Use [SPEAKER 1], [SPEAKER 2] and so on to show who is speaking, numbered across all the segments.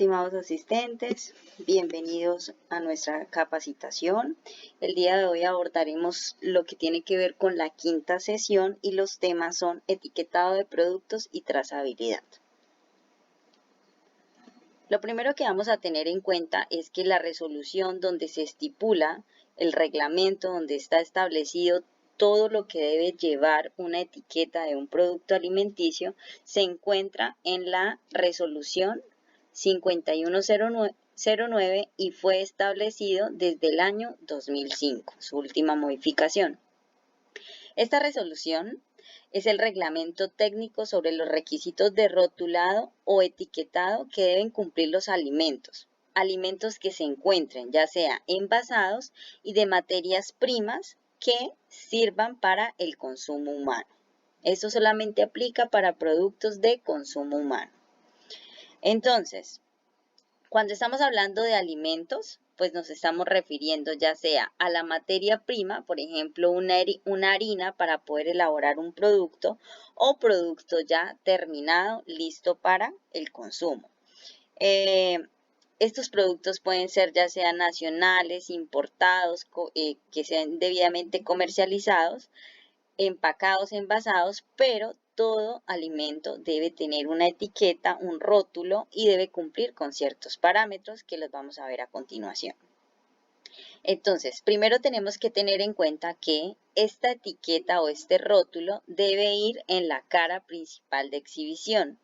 [SPEAKER 1] Estimados asistentes, bienvenidos a nuestra capacitación. El día de hoy abordaremos lo que tiene que ver con la quinta sesión y los temas son etiquetado de productos y trazabilidad. Lo primero que vamos a tener en cuenta es que la resolución donde se estipula el reglamento, donde está establecido todo lo que debe llevar una etiqueta de un producto alimenticio, se encuentra en la resolución 5109 y fue establecido desde el año 2005, su última modificación. Esta resolución es el reglamento técnico sobre los requisitos de rotulado o etiquetado que deben cumplir los alimentos que se encuentren ya sea envasados y de materias primas que sirvan para el consumo humano. Esto solamente aplica para productos de consumo humano. Entonces, cuando estamos hablando de alimentos, pues nos estamos refiriendo ya sea a la materia prima, por ejemplo, una harina para poder elaborar un producto o producto ya terminado, listo para el consumo. Estos productos pueden ser ya sean nacionales, importados, que sean debidamente comercializados, empacados, envasados, pero todo alimento debe tener una etiqueta, un rótulo y debe cumplir con ciertos parámetros que los vamos a ver a continuación. Entonces, primero tenemos que tener en cuenta que esta etiqueta o este rótulo debe ir en la cara principal de exhibición,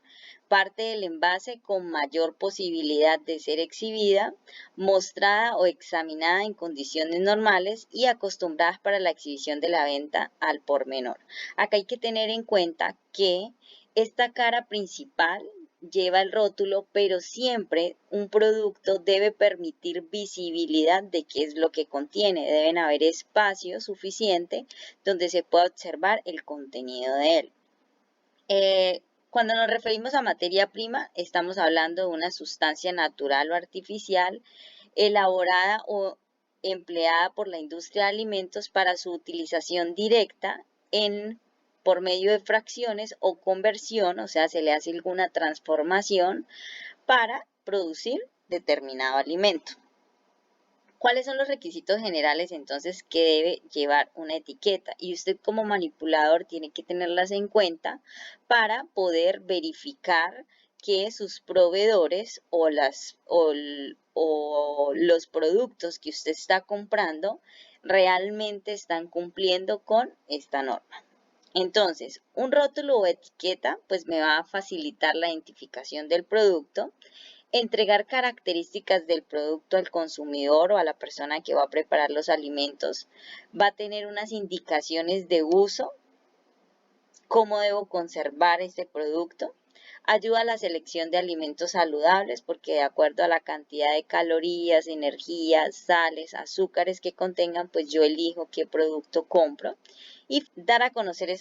[SPEAKER 1] parte del envase con mayor posibilidad de ser exhibida, mostrada o examinada en condiciones normales y acostumbradas para la exhibición de la venta al por menor. Acá hay que tener en cuenta que esta cara principal lleva el rótulo, pero siempre un producto debe permitir visibilidad de qué es lo que contiene. Deben haber espacio suficiente donde se pueda observar el contenido de él. Cuando nos referimos a materia prima, estamos hablando de una sustancia natural o artificial elaborada o empleada por la industria de alimentos para su utilización directa por medio de fracciones o conversión, o sea, se le hace alguna transformación para producir determinado alimento. ¿Cuáles son los requisitos generales entonces que debe llevar una etiqueta? Y usted como manipulador tiene que tenerlas en cuenta para poder verificar que sus proveedores o los productos que usted está comprando realmente están cumpliendo con esta norma. Entonces, un rótulo o etiqueta pues me va a facilitar la identificación del producto, entregar características del producto al consumidor o a la persona que va a preparar los alimentos, va a tener unas indicaciones de uso, cómo debo conservar ese producto, ayuda a la selección de alimentos saludables porque de acuerdo a la cantidad de calorías, energías, sales, azúcares que contengan, pues yo elijo qué producto compro y dar a conocer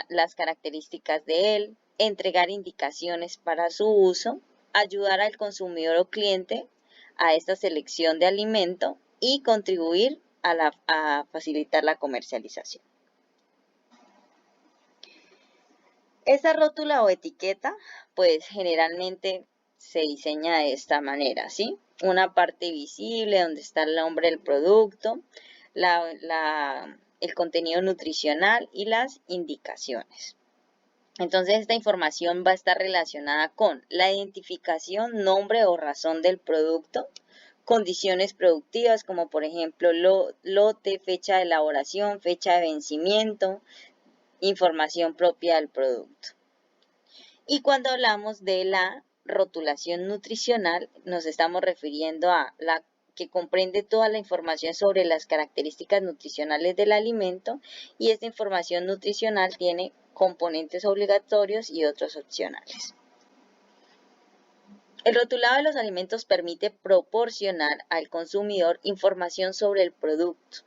[SPEAKER 1] las características de él, entregar indicaciones para su uso, ayudar al consumidor o cliente a esta selección de alimento y contribuir a facilitar la comercialización. Esta rótula o etiqueta, pues generalmente se diseña de esta manera, ¿sí? Una parte visible donde está el nombre del producto, el contenido nutricional y las indicaciones. Entonces esta información va a estar relacionada con la identificación, nombre o razón del producto, condiciones productivas como por ejemplo lote, fecha de elaboración, fecha de vencimiento, información propia del producto. Y cuando hablamos de la rotulación nutricional, nos estamos refiriendo a la que comprende toda la información sobre las características nutricionales del alimento y esta información nutricional tiene componentes obligatorios y otros opcionales. El rotulado de los alimentos permite proporcionar al consumidor información sobre el producto,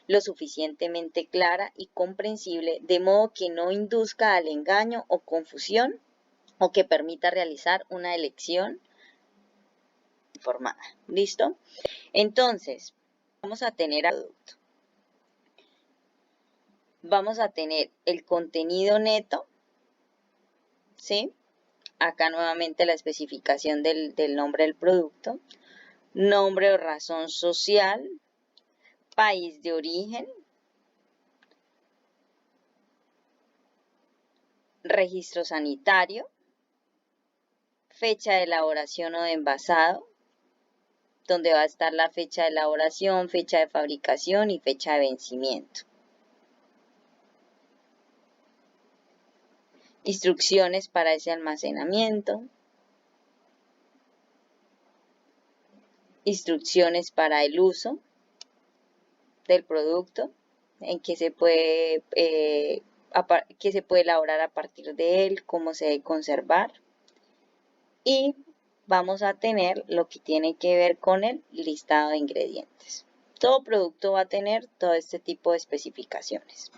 [SPEAKER 1] lo suficientemente clara y comprensible, de modo que no induzca al engaño o confusión o que permita realizar una elección informada. ¿Listo? Entonces, vamos a tener el producto. Vamos a tener el contenido neto, ¿sí? Acá nuevamente la especificación del nombre del producto, nombre o razón social, país de origen, registro sanitario, fecha de elaboración o de envasado, donde va a estar la fecha de elaboración, fecha de fabricación y fecha de vencimiento. Instrucciones para ese almacenamiento, instrucciones para el uso del producto, en qué se puede, qué se puede elaborar a partir de él, cómo se debe conservar. Y vamos a tener lo que tiene que ver con el listado de ingredientes. Todo producto va a tener todo este tipo de especificaciones.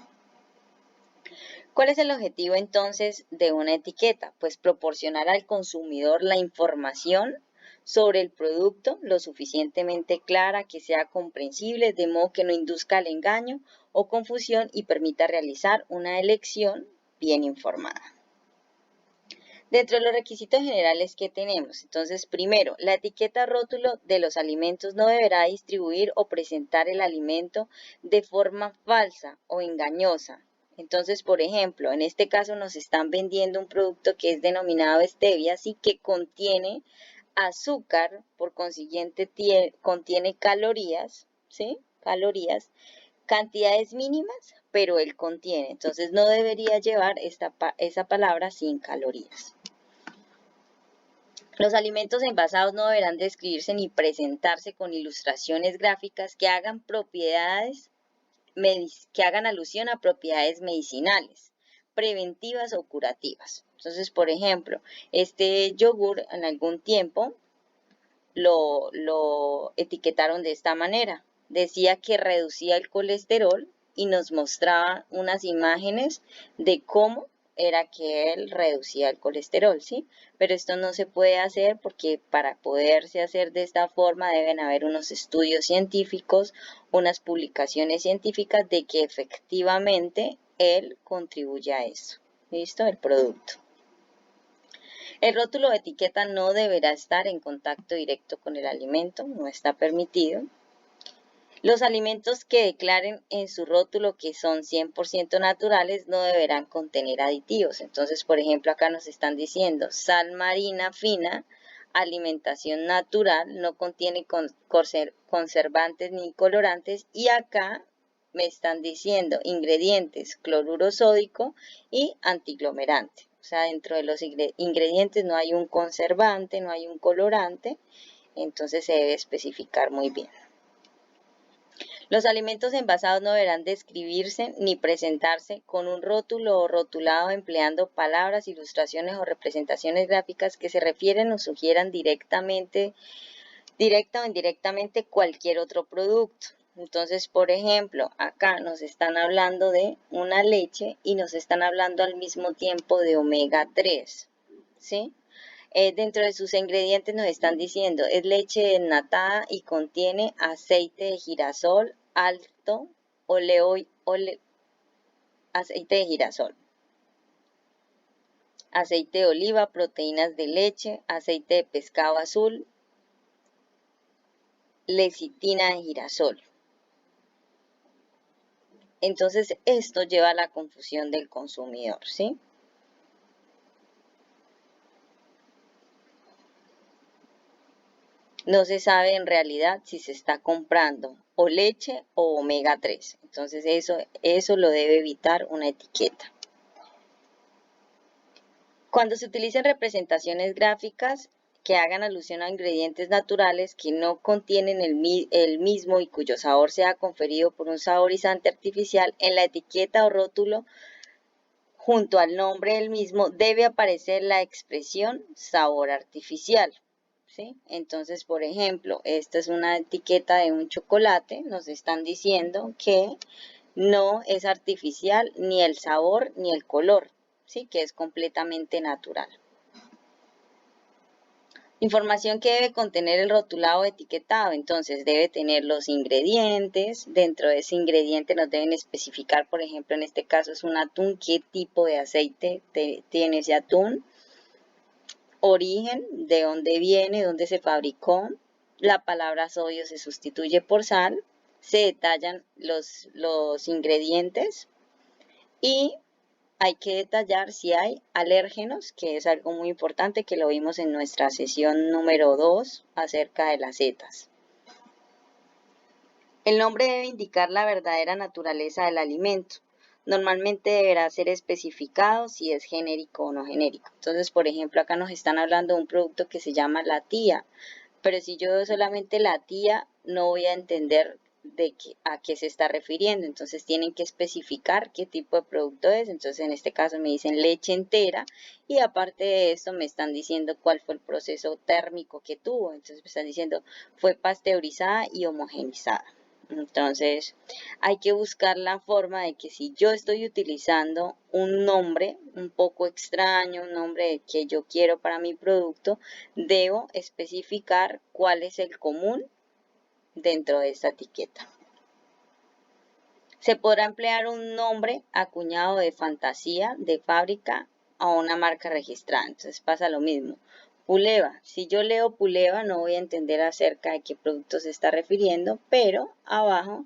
[SPEAKER 1] ¿Cuál es el objetivo entonces de una etiqueta? Pues proporcionar al consumidor la información sobre el producto lo suficientemente clara que sea comprensible, de modo que no induzca al engaño o confusión y permita realizar una elección bien informada. Dentro de los requisitos generales que tenemos, entonces primero, la etiqueta rótulo de los alimentos no deberá distribuir o presentar el alimento de forma falsa o engañosa. Entonces, por ejemplo, en este caso nos están vendiendo un producto que es denominado stevia, así que contiene azúcar, por consiguiente contiene calorías, ¿sí? Calorías, cantidades mínimas, pero él contiene. Entonces no debería llevar esa palabra sin calorías. Los alimentos envasados no deberán describirse ni presentarse con ilustraciones gráficas que hagan alusión a propiedades medicinales, preventivas o curativas. Entonces, por ejemplo, este yogur en algún tiempo lo etiquetaron de esta manera. Decía que reducía el colesterol y nos mostraba unas imágenes de cómo era que él reducía el colesterol, ¿sí? Pero esto no se puede hacer porque para poderse hacer de esta forma deben haber unos estudios científicos, unas publicaciones científicas de que efectivamente él contribuye a eso, ¿listo? El producto. El rótulo de etiqueta no deberá estar en contacto directo con el alimento, no está permitido. Los alimentos que declaren en su rótulo que son 100% naturales no deberán contener aditivos. Entonces, por ejemplo, acá nos están diciendo sal marina fina, alimentación natural, no contiene conservantes ni colorantes, y acá me están diciendo ingredientes cloruro sódico y antiglomerante. O sea, dentro de los ingredientes no hay un conservante, no hay un colorante, entonces se debe especificar muy bien. Los alimentos envasados no deberán describirse ni presentarse con un rótulo o rotulado empleando palabras, ilustraciones o representaciones gráficas que se refieren o sugieran directa o indirectamente cualquier otro producto. Entonces, por ejemplo, acá nos están hablando de una leche y nos están hablando al mismo tiempo de omega 3, ¿sí? Dentro de sus ingredientes nos están diciendo, es leche desnatada y contiene aceite de girasol alto, aceite de girasol, aceite de oliva, proteínas de leche, aceite de pescado azul, lecitina de girasol. Entonces esto lleva a la confusión del consumidor, ¿sí? No se sabe en realidad si se está comprando o leche o omega 3. Entonces eso lo debe evitar una etiqueta. Cuando se utilicen representaciones gráficas que hagan alusión a ingredientes naturales que no contienen el mismo y cuyo sabor sea conferido por un saborizante artificial, en la etiqueta o rótulo junto al nombre del mismo debe aparecer la expresión sabor artificial. ¿Sí? Entonces, por ejemplo, esta es una etiqueta de un chocolate, nos están diciendo que no es artificial ni el sabor ni el color, ¿sí? Que es completamente natural. Información que debe contener el rotulado o etiquetado, entonces debe tener los ingredientes, dentro de ese ingrediente nos deben especificar, por ejemplo, en este caso es un atún, qué tipo de aceite tiene ese atún. origen, de dónde viene, dónde se fabricó. La palabra sodio se sustituye por sal, se detallan los ingredientes y hay que detallar si hay alérgenos, que es algo muy importante que lo vimos en nuestra sesión número 2 acerca de las setas. El nombre debe indicar la verdadera naturaleza del alimento. Normalmente deberá ser especificado si es genérico o no genérico. Entonces, por ejemplo, acá nos están hablando de un producto que se llama la tía, pero si yo veo solamente la tía, no voy a entender a qué se está refiriendo. Entonces tienen que especificar qué tipo de producto es. Entonces en este caso me dicen leche entera y aparte de esto me están diciendo cuál fue el proceso térmico que tuvo. Entonces me están diciendo fue pasteurizada y homogenizada. Entonces, hay que buscar la forma de que si yo estoy utilizando un nombre un poco extraño, un nombre que yo quiero para mi producto, debo especificar cuál es el común dentro de esta etiqueta. Se podrá emplear un nombre acuñado de fantasía, de fábrica, a una marca registrada. Entonces pasa lo mismo. Puleva. Si yo leo Puleva no voy a entender acerca de qué producto se está refiriendo, pero abajo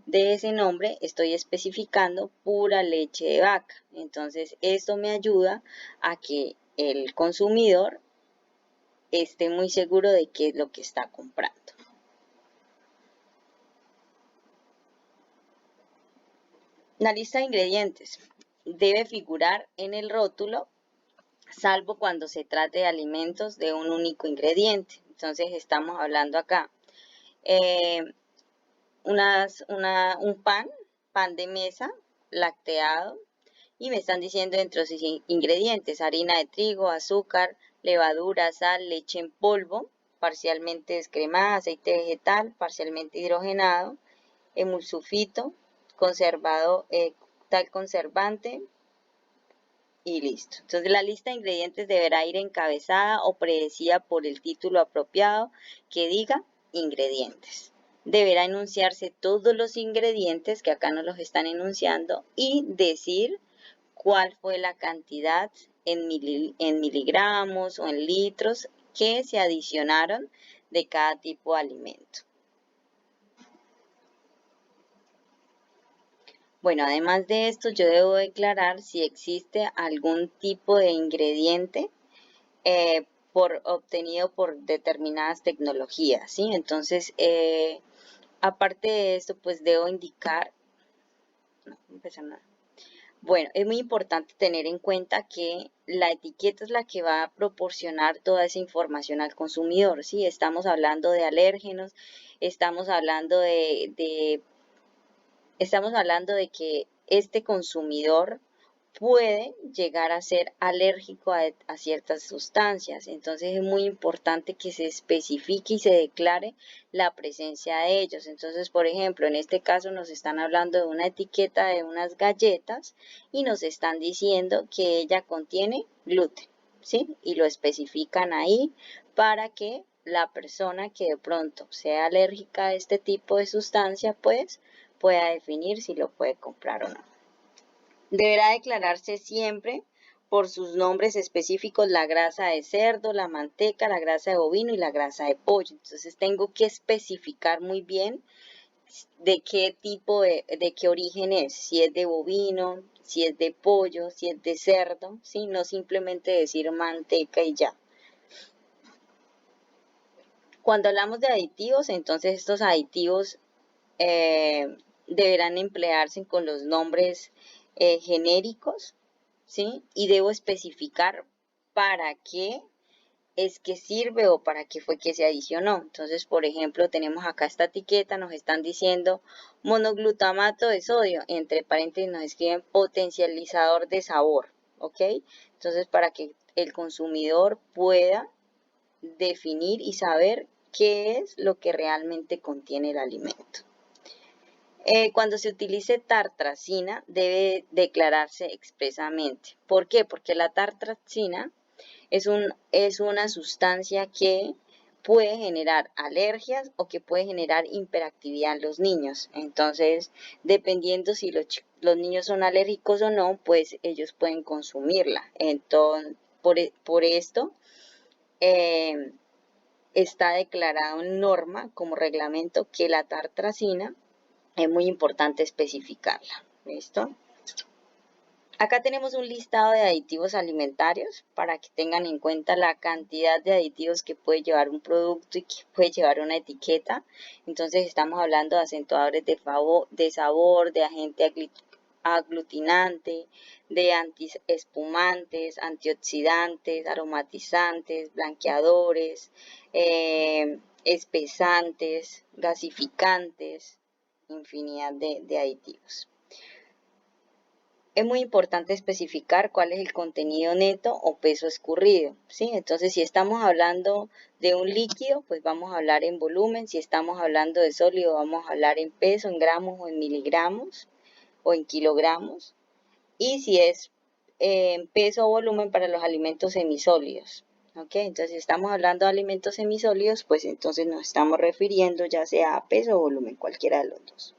[SPEAKER 1] de ese nombre estoy especificando pura leche de vaca. Entonces esto me ayuda a que el consumidor esté muy seguro de qué es lo que está comprando. La lista de ingredientes debe figurar en el rótulo, salvo cuando se trate de alimentos de un único ingrediente. Entonces estamos hablando acá eh, un pan de mesa, lacteado, y me están diciendo entre sus ingredientes harina de trigo, azúcar, levadura, sal, leche en polvo, parcialmente descremada, aceite vegetal, parcialmente hidrogenado, emulsufito, conservado, tal conservante y listo. Entonces la lista de ingredientes deberá ir encabezada o predecida por el título apropiado que diga ingredientes. Deberá enunciarse todos los ingredientes que acá nos los están enunciando y decir cuál fue la cantidad en miligramos o en litros que se adicionaron de cada tipo de alimento. Bueno, además de esto, yo debo declarar si existe algún tipo de ingrediente obtenido por determinadas tecnologías, ¿sí? Entonces, aparte de esto, pues debo indicar, no, empezar nada. Bueno, es muy importante tener en cuenta que la etiqueta es la que va a proporcionar toda esa información al consumidor, ¿sí? Estamos hablando de alérgenos, estamos hablando estamos hablando de que este consumidor puede llegar a ser alérgico a ciertas sustancias. Entonces es muy importante que se especifique y se declare la presencia de ellos. Entonces, por ejemplo, en este caso nos están hablando de una etiqueta de unas galletas y nos están diciendo que ella contiene gluten, ¿sí? Y lo especifican ahí para que la persona que de pronto sea alérgica a este tipo de sustancia, pues pueda definir si lo puede comprar o no. Deberá declararse siempre por sus nombres específicos la grasa de cerdo, la manteca, la grasa de bovino y la grasa de pollo. Entonces tengo que especificar muy bien de qué tipo de qué origen es, si es de bovino, si es de pollo, si es de cerdo, ¿sí? No simplemente decir manteca y ya. Cuando hablamos de aditivos, entonces estos aditivos deberán emplearse con los nombres genéricos, ¿sí? Y debo especificar para qué es que sirve o para qué fue que se adicionó. Entonces, por ejemplo, tenemos acá esta etiqueta, nos están diciendo monoglutamato de sodio, entre paréntesis nos escriben potencializador de sabor, ¿ok? Entonces, para que el consumidor pueda definir y saber qué es lo que realmente contiene el alimento. Cuando se utilice tartrazina debe declararse expresamente. ¿Por qué? Porque la tartrazina es una sustancia que puede generar alergias o que puede generar hiperactividad en los niños. Entonces, dependiendo si los niños son alérgicos o no, pues ellos pueden consumirla. Entonces, por esto, está declarado en norma como reglamento que la tartrazina es muy importante especificarla. ¿Listo? Acá tenemos un listado de aditivos alimentarios para que tengan en cuenta la cantidad de aditivos que puede llevar un producto y que puede llevar una etiqueta. Entonces estamos hablando de acentuadores de sabor, de agente aglutinante, de antiespumantes, antioxidantes, aromatizantes, blanqueadores, espesantes, gasificantes, infinidad de aditivos. Es muy importante especificar cuál es el contenido neto o peso escurrido, ¿sí? Entonces, si estamos hablando de un líquido, pues vamos a hablar en volumen. Si estamos hablando de sólido, vamos a hablar en peso, en gramos o en miligramos o en kilogramos. Y si es en peso o volumen para los alimentos semisólidos, ¿ok? Entonces, si estamos hablando de alimentos semisólidos, pues entonces nos estamos refiriendo ya sea a peso o volumen, cualquiera de los dos.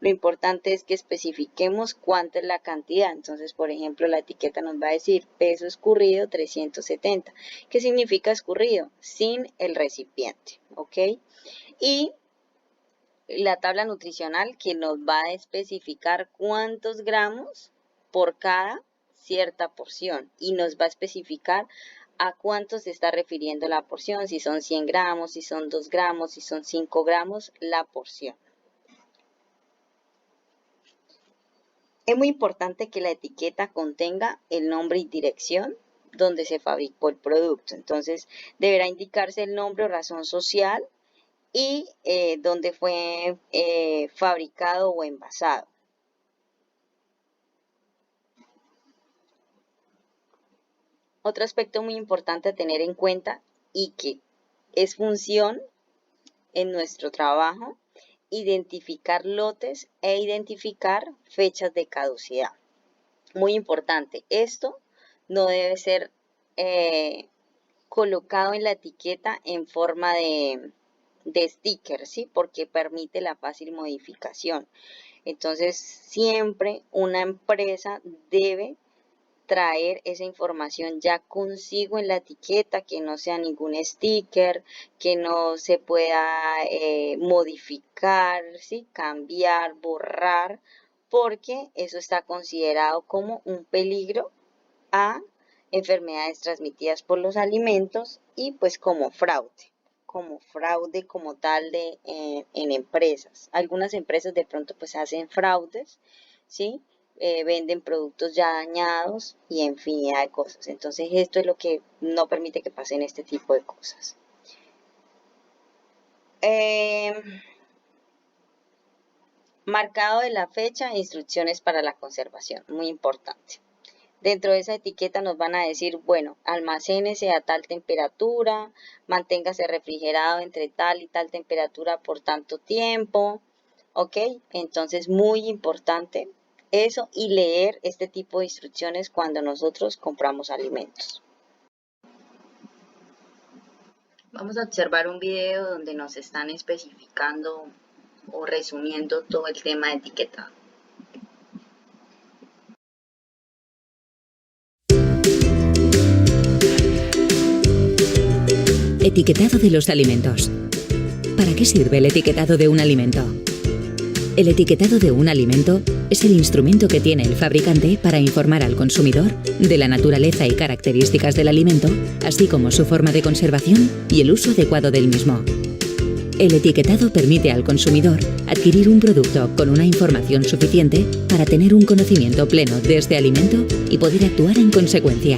[SPEAKER 1] Lo importante es que especifiquemos cuánta es la cantidad. Entonces, por ejemplo, la etiqueta nos va a decir peso escurrido 370. ¿Qué significa escurrido? Sin el recipiente, ¿ok? Y la tabla nutricional que nos va a especificar cuántos gramos por cada cierta porción y nos va a especificar a cuánto se está refiriendo la porción, si son 100 gramos, si son 2 gramos, si son 5 gramos, la porción. Es muy importante que la etiqueta contenga el nombre y dirección donde se fabricó el producto. Entonces, deberá indicarse el nombre o razón social y dónde fue fabricado o envasado. Otro aspecto muy importante a tener en cuenta y que es función en nuestro trabajo, identificar lotes e identificar fechas de caducidad. Muy importante, esto no debe ser colocado en la etiqueta en forma de sticker, ¿sí? Porque permite la fácil modificación. Entonces, siempre una empresa debe traer esa información ya consigo en la etiqueta, que no sea ningún sticker, que no se pueda modificar, ¿sí? Cambiar, borrar, porque eso está considerado como un peligro a enfermedades transmitidas por los alimentos y pues como fraude como tal en empresas. Algunas empresas de pronto pues hacen fraudes, ¿sí? Venden productos ya dañados y infinidad de cosas. Entonces esto es lo que no permite que pasen este tipo de cosas. Marcado de la fecha e instrucciones para la conservación, muy importante. Dentro de esa etiqueta nos van a decir, bueno, almacénese a tal temperatura, manténgase refrigerado entre tal y tal temperatura por tanto tiempo, ¿ok? Entonces, muy importante eso y leer este tipo de instrucciones cuando nosotros compramos alimentos. Vamos a observar un video donde nos están especificando o resumiendo todo el tema de etiquetado.
[SPEAKER 2] Etiquetado de los alimentos. ¿Para qué sirve el etiquetado de un alimento? El etiquetado de un alimento es el instrumento que tiene el fabricante para informar al consumidor de la naturaleza y características del alimento, así como su forma de conservación y el uso adecuado del mismo. El etiquetado permite al consumidor adquirir un producto con una información suficiente para tener un conocimiento pleno de este alimento y poder actuar en consecuencia.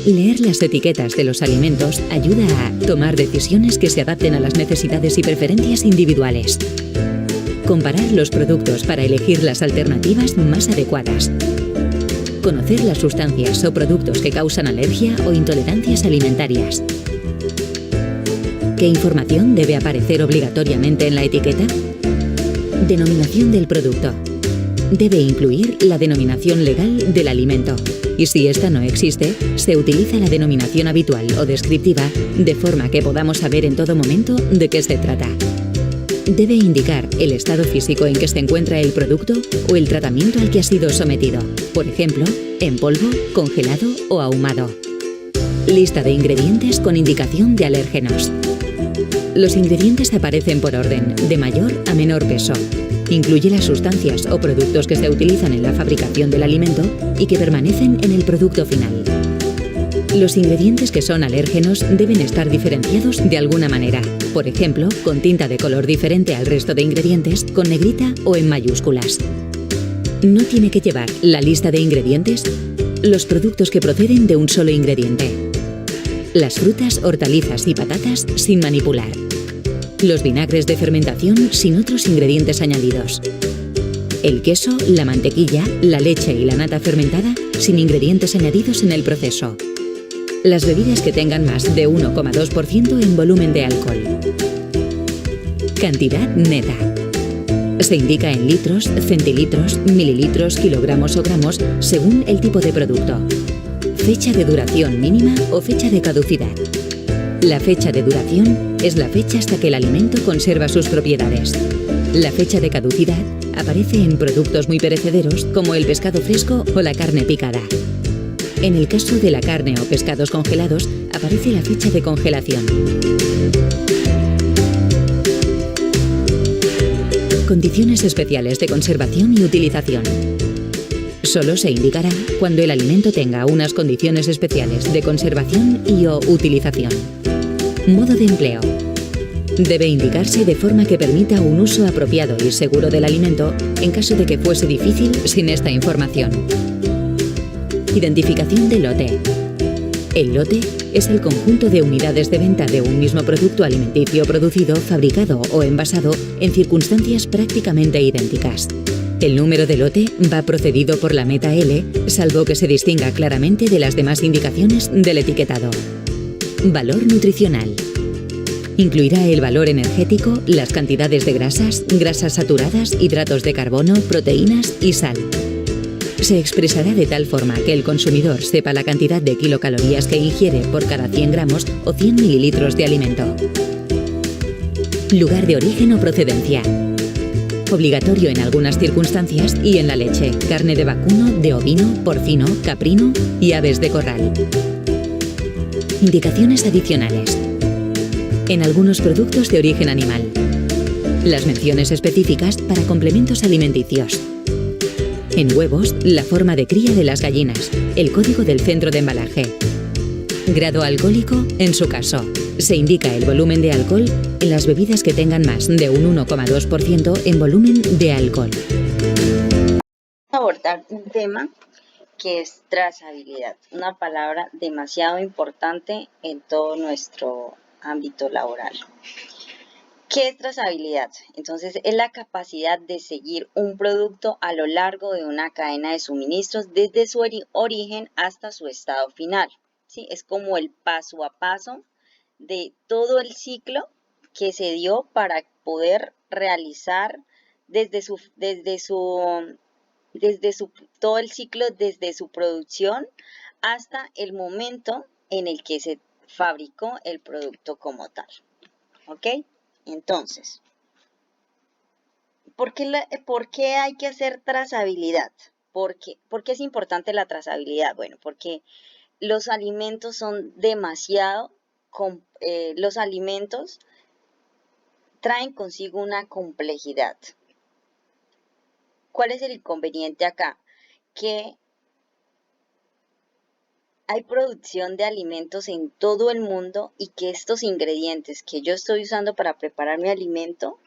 [SPEAKER 2] Leer las etiquetas de los alimentos ayuda a tomar decisiones que se adapten a las necesidades y preferencias individuales. Comparar los productos para elegir las alternativas más adecuadas. Conocer las sustancias o productos que causan alergia o intolerancias alimentarias. ¿Qué información debe aparecer obligatoriamente en la etiqueta? Denominación del producto. Debe incluir la denominación legal del alimento y si esta no existe, se utiliza la denominación habitual o descriptiva de forma que podamos saber en todo momento de qué se trata. Debe indicar el estado físico en que se encuentra el producto o el tratamiento al que ha sido sometido, por ejemplo, en polvo, congelado o ahumado. Lista de ingredientes con indicación de alérgenos. Los ingredientes aparecen por orden, de mayor a menor peso. Incluye las sustancias o productos que se utilizan en la fabricación del alimento y que permanecen en el producto final. Los ingredientes que son alérgenos deben estar diferenciados de alguna manera, por ejemplo, con tinta de color diferente al resto de ingredientes, con negrita o en mayúsculas. No tiene que llevar la lista de ingredientes los productos que proceden de un solo ingrediente. Las frutas, hortalizas y patatas sin manipular. Los vinagres de fermentación sin otros ingredientes añadidos. El queso, la mantequilla, la leche y la nata fermentada sin ingredientes añadidos en el proceso. Las bebidas que tengan más de 1,2% en volumen de alcohol. Cantidad neta. Se indica en litros, centilitros, mililitros, kilogramos o gramos según el tipo de producto. Fecha de duración mínima o fecha de caducidad. La fecha de duración es la fecha hasta que el alimento conserva sus propiedades. La fecha de caducidad aparece en productos muy perecederos como el pescado fresco o la carne picada. En el caso de la carne o pescados congelados, aparece la fecha de congelación. Condiciones especiales de conservación y utilización. Solo se indicará cuando el alimento tenga unas condiciones especiales de conservación y/o utilización. Modo de empleo. Debe indicarse de forma que permita un uso apropiado y seguro del alimento en caso de que fuese difícil sin esta información. Identificación de lote. El lote es el conjunto de unidades de venta de un mismo producto alimenticio producido, fabricado o envasado en circunstancias prácticamente idénticas. El número de lote va procedido por la meta L, salvo que se distinga claramente de las demás indicaciones del etiquetado. Valor nutricional. Incluirá el valor energético, las cantidades de grasas, grasas saturadas, hidratos de carbono, proteínas y sal. Se expresará de tal forma que el consumidor sepa la cantidad de kilocalorías que ingiere por cada 100 gramos o 100 mililitros de alimento. Lugar de origen o procedencia. Obligatorio en algunas circunstancias y en la leche, carne de vacuno, de ovino, porcino, caprino y aves de corral. Indicaciones adicionales. En algunos productos de origen animal. Las menciones específicas para complementos alimenticios. En huevos, la forma de cría de las gallinas, el código del centro de embalaje. Grado alcohólico, en su caso. Se indica el volumen de alcohol en las bebidas que tengan más de un 1,2% en volumen de alcohol.
[SPEAKER 1] Abordar un tema que es trazabilidad, una palabra demasiado importante en todo nuestro ámbito laboral. ¿Qué es trazabilidad? Entonces, es la capacidad de seguir un producto a lo largo de una cadena de suministros desde su origen hasta su estado final. ¿Sí? Es como el paso a paso de todo el ciclo que se dio para poder realizar todo el ciclo desde su producción hasta el momento en el que se fabricó el producto como tal. ¿Ok? Entonces, ¿por qué hay que hacer trazabilidad? ¿Por qué es importante la trazabilidad? Bueno, porque los alimentos son los alimentos traen consigo una complejidad. ¿Cuál es el inconveniente acá? Que hay producción de alimentos en todo el mundo y que estos ingredientes que yo estoy usando para preparar mi alimento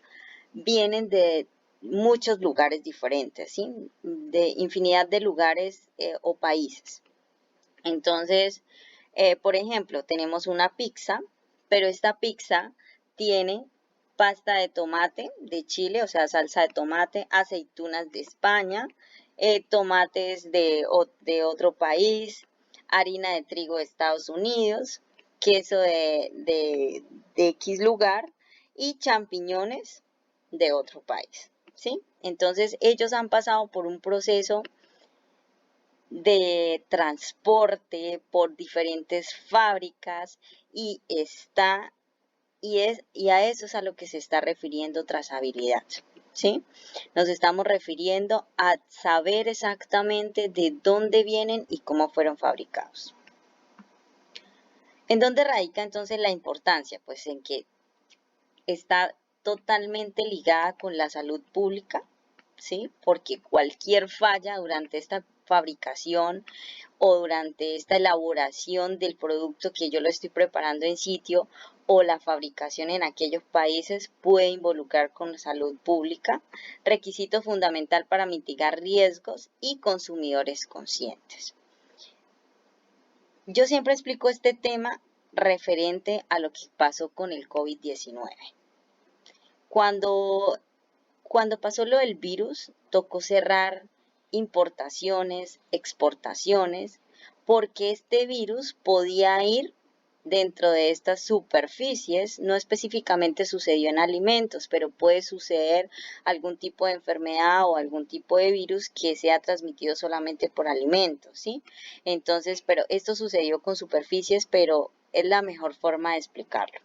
[SPEAKER 1] vienen de muchos lugares diferentes, ¿sí? De infinidad de lugares o países. Entonces, por ejemplo, tenemos una pizza, pero esta pizza tiene pasta de tomate de Chile, o sea, salsa de tomate, aceitunas de España, tomates de otro país, harina de trigo de Estados Unidos, queso de X lugar y champiñones de otro país, ¿sí? Entonces, ellos han pasado por un proceso de transporte por diferentes fábricas y a eso es a lo que se está refiriendo trazabilidad, ¿sí? Nos estamos refiriendo a saber exactamente de dónde vienen y cómo fueron fabricados. ¿En dónde radica entonces la importancia? Pues en que está totalmente ligada con la salud pública, ¿sí? Porque cualquier falla durante esta fabricación o durante esta elaboración del producto que yo lo estoy preparando en sitio o la fabricación en aquellos países puede involucrar con salud pública, requisito fundamental para mitigar riesgos y consumidores conscientes. Yo siempre explico este tema referente a lo que pasó con el COVID-19. Cuando pasó lo del virus, tocó cerrar importaciones, exportaciones, porque este virus podía ir dentro de estas superficies, no específicamente sucedió en alimentos, pero puede suceder algún tipo de enfermedad o algún tipo de virus que sea transmitido solamente por alimentos, ¿sí? Entonces, pero esto sucedió con superficies, pero es la mejor forma de explicarlo.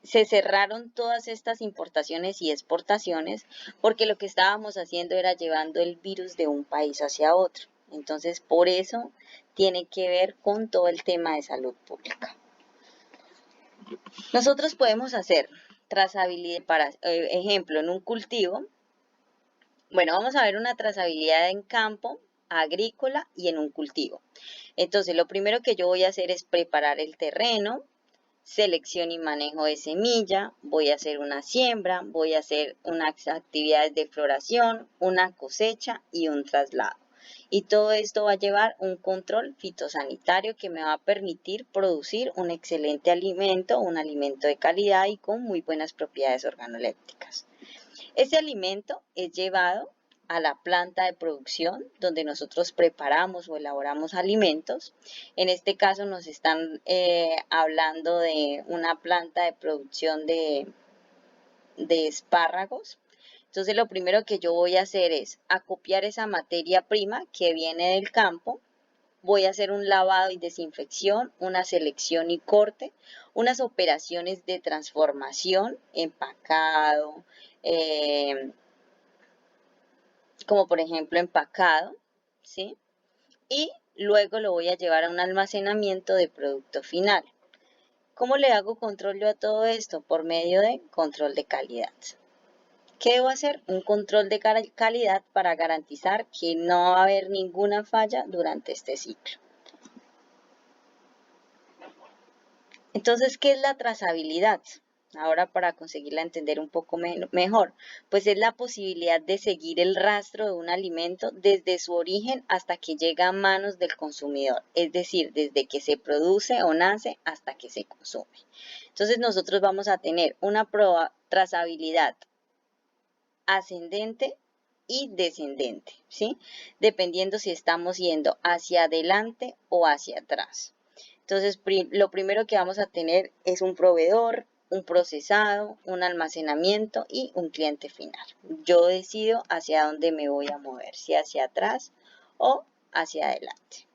[SPEAKER 1] Se cerraron todas estas importaciones y exportaciones porque lo que estábamos haciendo era llevando el virus de un país hacia otro. Entonces, por eso tiene que ver con todo el tema de salud pública. Nosotros podemos hacer trazabilidad para, ejemplo, en un cultivo. Bueno, vamos a ver una trazabilidad en campo, agrícola y en un cultivo. Entonces, lo primero que yo voy a hacer es preparar el terreno, selección y manejo de semilla, voy a hacer una siembra, voy a hacer unas actividades de floración, una cosecha y un traslado. Y todo esto va a llevar un control fitosanitario que me va a permitir producir un excelente alimento, un alimento de calidad y con muy buenas propiedades organolépticas. Este alimento es llevado a la planta de producción donde nosotros preparamos o elaboramos alimentos. En este caso nos están hablando de una planta de producción de espárragos. Entonces lo primero que yo voy a hacer es acopiar esa materia prima que viene del campo. Voy a hacer un lavado y desinfección, una selección y corte, unas operaciones de transformación, empacado, como por ejemplo empacado, ¿sí? Y luego lo voy a llevar a un almacenamiento de producto final. ¿Cómo le hago control yo a todo esto? Por medio de control de calidad. ¿Qué debo hacer? Un control de calidad para garantizar que no va a haber ninguna falla durante este ciclo. Entonces, ¿qué es la trazabilidad? Ahora para conseguirla entender un poco mejor, pues es la posibilidad de seguir el rastro de un alimento desde su origen hasta que llega a manos del consumidor, es decir, desde que se produce o nace hasta que se consume. Entonces nosotros vamos a tener una trazabilidad ascendente y descendente, ¿sí? Dependiendo si estamos yendo hacia adelante o hacia atrás. Entonces, lo primero que vamos a tener es un proveedor, un procesado, un almacenamiento y un cliente final. Yo decido hacia dónde me voy a mover, si hacia atrás o hacia adelante.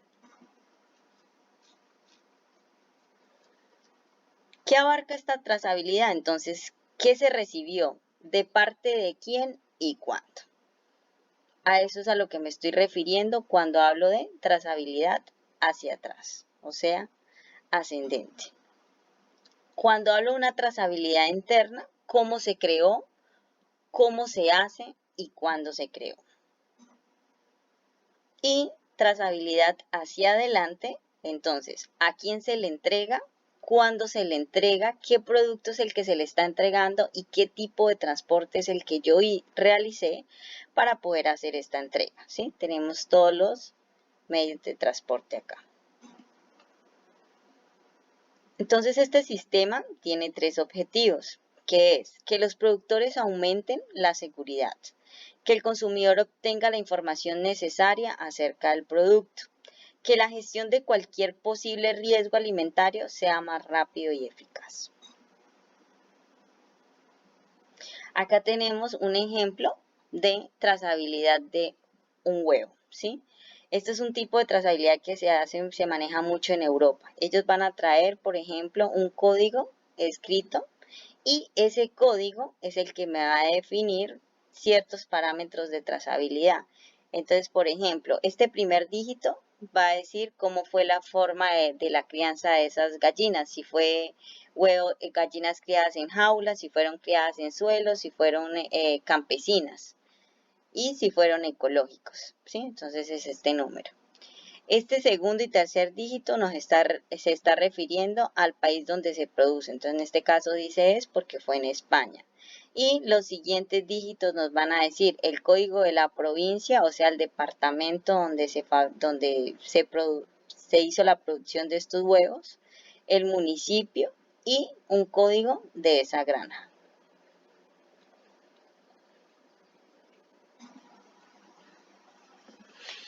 [SPEAKER 1] ¿Qué abarca esta trazabilidad? Entonces, ¿qué se recibió? ¿De parte de quién y cuándo? A eso es a lo que me estoy refiriendo cuando hablo de trazabilidad hacia atrás, o sea, ascendente. Cuando hablo de una trazabilidad interna, cómo se creó, cómo se hace y cuándo se creó. Y trazabilidad hacia adelante, entonces, ¿a quién se le entrega? ¿Cuándo se le entrega? ¿Qué producto es el que se le está entregando? ¿Y qué tipo de transporte es el que yo realicé para poder hacer esta entrega? ¿Sí? Tenemos todos los medios de transporte acá. Entonces, este sistema tiene tres objetivos, que es que los productores aumenten la seguridad, que el consumidor obtenga la información necesaria acerca del producto, que la gestión de cualquier posible riesgo alimentario sea más rápido y eficaz. Acá tenemos un ejemplo de trazabilidad de un huevo, ¿sí? Este es un tipo de trazabilidad que se maneja mucho en Europa. Ellos van a traer, por ejemplo, un código escrito y ese código es el que me va a definir ciertos parámetros de trazabilidad. Entonces, por ejemplo, este primer dígito va a decir cómo fue la forma de la crianza de esas gallinas, si fue gallinas criadas en jaulas, si fueron criadas en suelos, si fueron campesinas y si fueron ecológicos, ¿sí? Entonces es este número. Este segundo y tercer dígito se está refiriendo al país donde se produce. Entonces, en este caso dice es porque fue en España. Y los siguientes dígitos nos van a decir el código de la provincia, o sea, el departamento donde se hizo la producción de estos huevos, el municipio y un código de esa granja.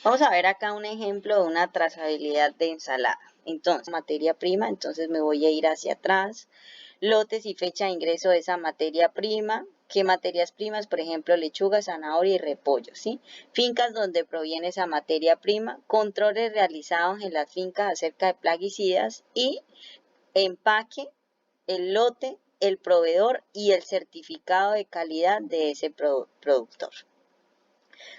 [SPEAKER 1] Vamos a ver acá un ejemplo de una trazabilidad de ensalada. Entonces, materia prima, entonces me voy a ir hacia atrás. Lotes y fecha de ingreso de esa materia prima. ¿Qué materias primas? Por ejemplo, lechuga, zanahoria y repollo, ¿sí? Fincas donde proviene esa materia prima. Controles realizados en las fincas acerca de plaguicidas y empaque, el lote, el proveedor y el certificado de calidad de ese productor.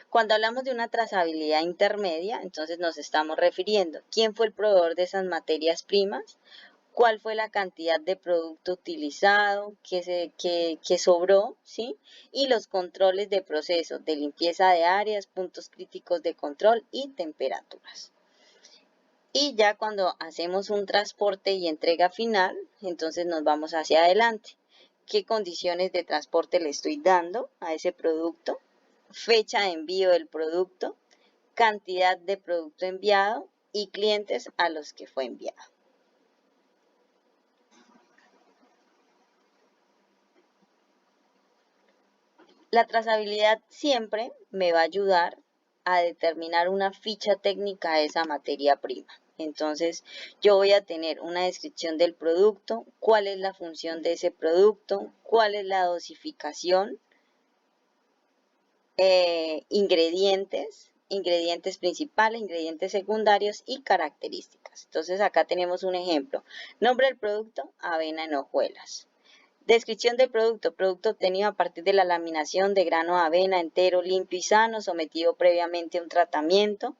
[SPEAKER 1] Cuando hablamos de una trazabilidad intermedia, entonces nos estamos refiriendo quién fue el proveedor de esas materias primas, cuál fue la cantidad de producto utilizado, qué sobró, ¿sí? Y los controles de proceso de limpieza de áreas, puntos críticos de control y temperaturas. Y ya cuando hacemos un transporte y entrega final, entonces nos vamos hacia adelante. ¿Qué condiciones de transporte le estoy dando a ese producto? Fecha de envío del producto, cantidad de producto enviado y clientes a los que fue enviado. La trazabilidad siempre me va a ayudar a determinar una ficha técnica de esa materia prima. Entonces, yo voy a tener una descripción del producto, cuál es la función de ese producto, cuál es la dosificación, ingredientes principales, ingredientes secundarios y características. Entonces, acá tenemos un ejemplo. Nombre del producto, avena en hojuelas. Descripción del producto. Producto obtenido a partir de la laminación de grano de avena entero, limpio y sano, sometido previamente a un tratamiento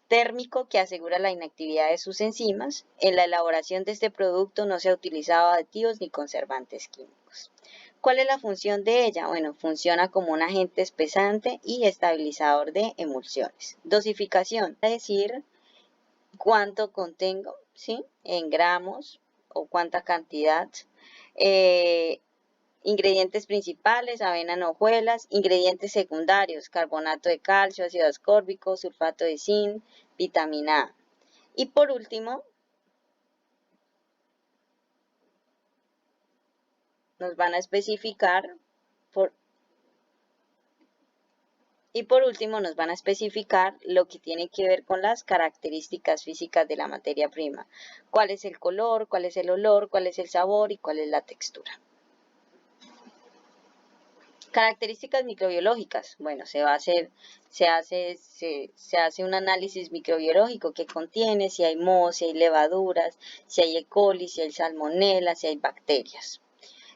[SPEAKER 1] térmico que asegura la inactividad de sus enzimas. En la elaboración de este producto no se ha utilizado aditivos ni conservantes químicos. ¿Cuál es la función de ella? Bueno, funciona como un agente espesante y estabilizador de emulsiones. Dosificación, es decir, cuánto contengo, ¿sí? En gramos o cuánta cantidad. Ingredientes principales, avena en hojuelas. Ingredientes secundarios, carbonato de calcio, ácido ascórbico, sulfato de zinc, vitamina A. Y por último, nos van a especificar lo que tiene que ver con las características físicas de la materia prima. ¿Cuál es el color? ¿Cuál es el olor? ¿Cuál es el sabor? ¿Y cuál es la textura? Características microbiológicas. Bueno, se hace un análisis microbiológico que contiene si hay moho, si hay levaduras, si hay E. coli, si hay salmonela, si hay bacterias.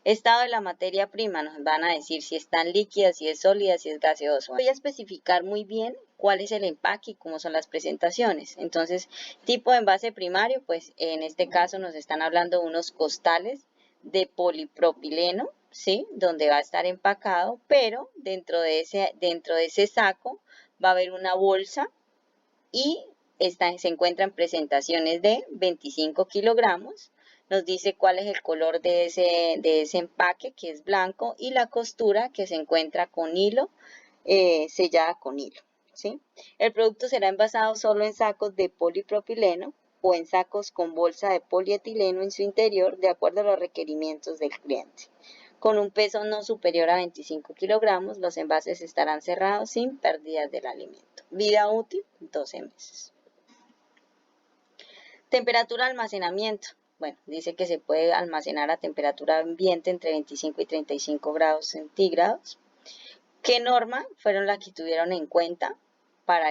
[SPEAKER 1] Estado de la materia prima, nos van a decir si están líquidas, si es sólida, si es gaseoso. Voy a especificar muy bien cuál es el empaque y cómo son las presentaciones. Entonces, tipo de envase primario, pues en este caso nos están hablando de unos costales de polipropileno, ¿sí? Donde va a estar empacado, pero dentro de ese saco va a haber una bolsa y se encuentra en presentaciones de 25 kilogramos. Nos dice cuál es el color de ese empaque, que es blanco, y la costura que se encuentra con hilo, sellada con hilo, ¿sí? El producto será envasado solo en sacos de polipropileno o en sacos con bolsa de polietileno en su interior, de acuerdo a los requerimientos del cliente. Con un peso no superior a 25 kilogramos, los envases estarán cerrados sin pérdidas del alimento. Vida útil, 12 meses. Temperatura de almacenamiento. Bueno, dice que se puede almacenar a temperatura ambiente entre 25 y 35 grados centígrados. ¿Qué norma fueron las que tuvieron en cuenta para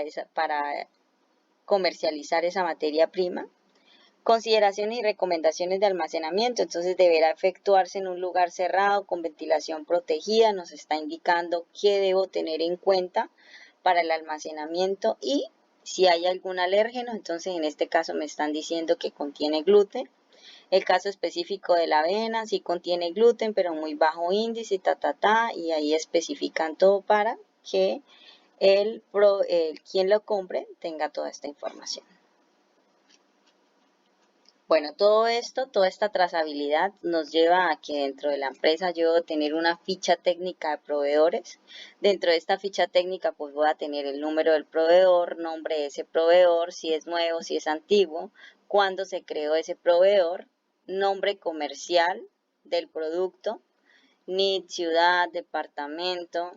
[SPEAKER 1] comercializar esa materia prima? Consideraciones y recomendaciones de almacenamiento. Entonces deberá efectuarse en un lugar cerrado con ventilación protegida. Nos está indicando qué debo tener en cuenta para el almacenamiento y Si hay algún alérgeno, entonces en este caso me están diciendo que contiene gluten. El caso específico de la avena, sí contiene gluten, pero muy bajo índice, y ahí especifican todo para que quien lo compre tenga toda esta información. Bueno, todo esto, toda esta trazabilidad nos lleva a que dentro de la empresa yo debo tener una ficha técnica de proveedores. Dentro de esta ficha técnica pues voy a tener el número del proveedor, nombre de ese proveedor, si es nuevo, si es antiguo, cuándo se creó ese proveedor, nombre comercial del producto, NID, ciudad, departamento,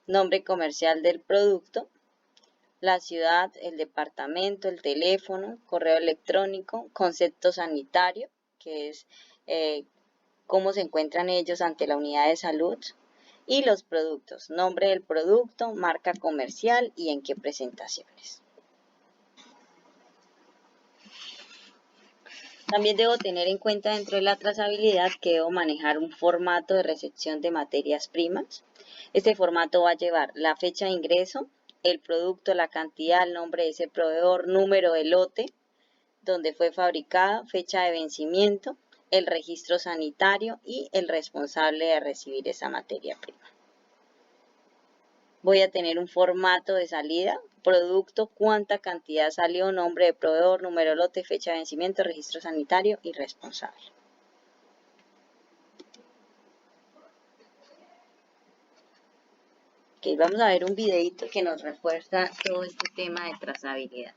[SPEAKER 1] nombre comercial del producto, la ciudad, el departamento, el teléfono, correo electrónico, concepto sanitario, que es cómo se encuentran ellos ante la unidad de salud, y los productos, nombre del producto, marca comercial y en qué presentaciones. También debo tener en cuenta dentro de la trazabilidad que debo manejar un formato de recepción de materias primas. Este formato va a llevar la fecha de ingreso, el producto, la cantidad, el nombre de ese proveedor, número de lote, donde fue fabricado, fecha de vencimiento, el registro sanitario y el responsable de recibir esa materia prima. Voy a tener un formato de salida, producto, cuánta cantidad salió, nombre de proveedor, número de lote, fecha de vencimiento, registro sanitario y responsable. Ok, vamos a ver un videito que nos refuerza todo este tema de trazabilidad.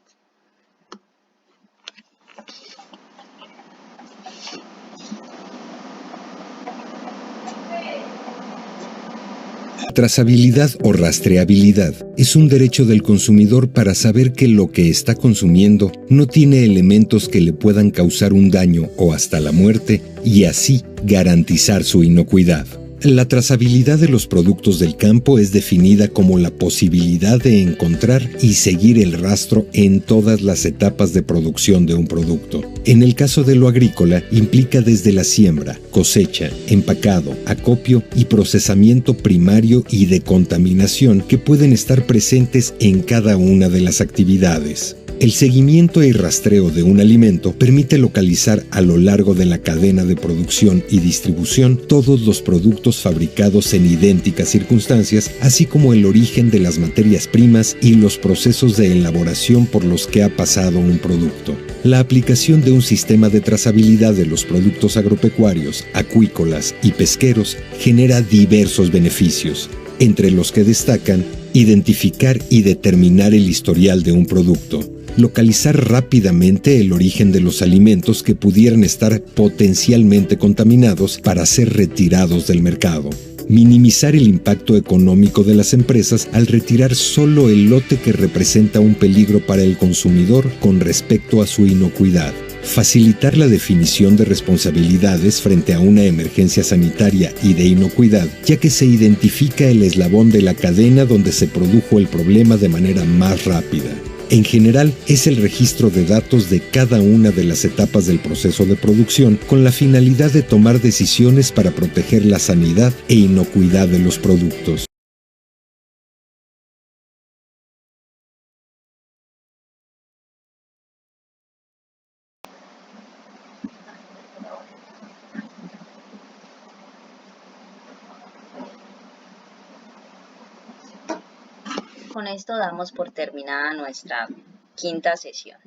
[SPEAKER 3] Trazabilidad o rastreabilidad es un derecho del consumidor para saber que lo que está consumiendo no tiene elementos que le puedan causar un daño o hasta la muerte y así garantizar su inocuidad. La trazabilidad de los productos del campo es definida como la posibilidad de encontrar y seguir el rastro en todas las etapas de producción de un producto. En el caso de lo agrícola, implica desde la siembra, cosecha, empacado, acopio y procesamiento primario y de contaminación que pueden estar presentes en cada una de las actividades. El seguimiento y rastreo de un alimento permite localizar a lo largo de la cadena de producción y distribución todos los productos fabricados en idénticas circunstancias, así como el origen de las materias primas y los procesos de elaboración por los que ha pasado un producto. La aplicación de un sistema de trazabilidad de los productos agropecuarios, acuícolas y pesqueros genera diversos beneficios, entre los que destacan identificar y determinar el historial de un producto, localizar rápidamente el origen de los alimentos que pudieran estar potencialmente contaminados para ser retirados del mercado, minimizar el impacto económico de las empresas al retirar solo el lote que representa un peligro para el consumidor con respecto a su inocuidad, facilitar la definición de responsabilidades frente a una emergencia sanitaria y de inocuidad, ya que se identifica el eslabón de la cadena donde se produjo el problema de manera más rápida. En general, es el registro de datos de cada una de las etapas del proceso de producción con la finalidad de tomar decisiones para proteger la sanidad e inocuidad de los productos.
[SPEAKER 1] Con esto damos por terminada nuestra quinta sesión.